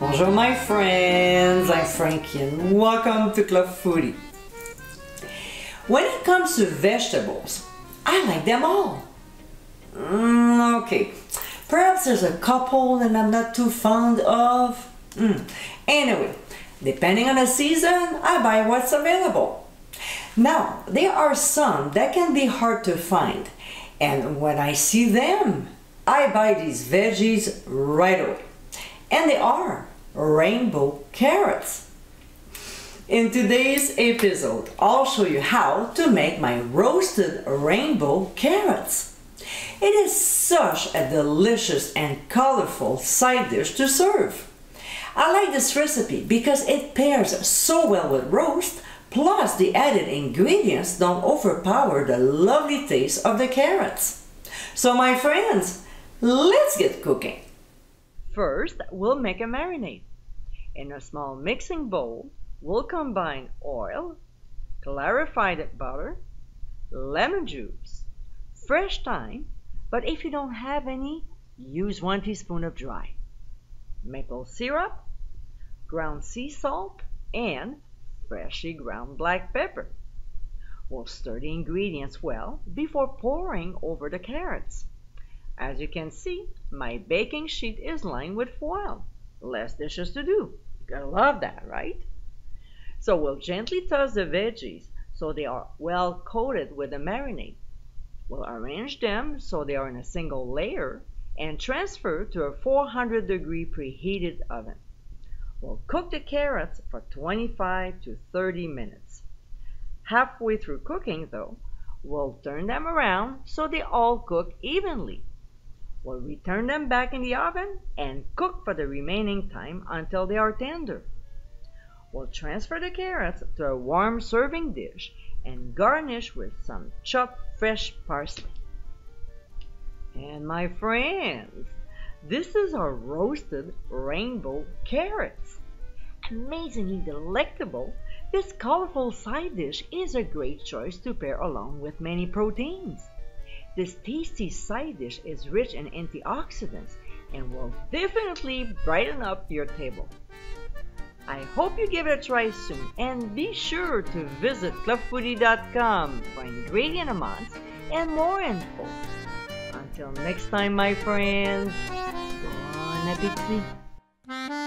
Bonjour my friends, I'm Frankie and welcome to Club Foodie. When it comes to vegetables, I like them all. Okay, perhaps there's a couple that I'm not too fond of. Anyway, depending on the season, I buy what's available. Now, there are some that can be hard to find, and when I see them, I buy these veggies right away. And they are rainbow carrots. In today's episode, I'll show you how to make my roasted rainbow carrots. It is such a delicious and colorful side dish to serve. I like this recipe because it pairs so well with roast, plus the added ingredients don't overpower the lovely taste of the carrots. So my friends, let's get cooking. First, we'll make a marinade. In a small mixing bowl, we'll combine oil, clarified butter, lemon juice, fresh thyme, but if you don't have any, use 1 teaspoon of dry, maple syrup, ground sea salt, and freshly ground black pepper. We'll stir the ingredients well before pouring over the carrots. As you can see, my baking sheet is lined with foil. Less dishes to do. You gotta love that, right? So we'll gently toss the veggies so they are well coated with the marinade. We'll arrange them so they are in a single layer and transfer to a 400-degree preheated oven. We'll cook the carrots for 25 to 30 minutes. Halfway through cooking though, we'll turn them around so they all cook evenly. We'll return them back in the oven and cook for the remaining time until they are tender. We'll transfer the carrots to a warm serving dish and garnish with some chopped fresh parsley. And my friends, this is our roasted rainbow carrots. Amazingly delectable, this colorful side dish is a great choice to pair along with many proteins. This tasty side dish is rich in antioxidants and will definitely brighten up your table. I hope you give it a try soon, and be sure to visit clubfoodie.com for ingredient amounts and more info. Until next time, my friends, bon appétit!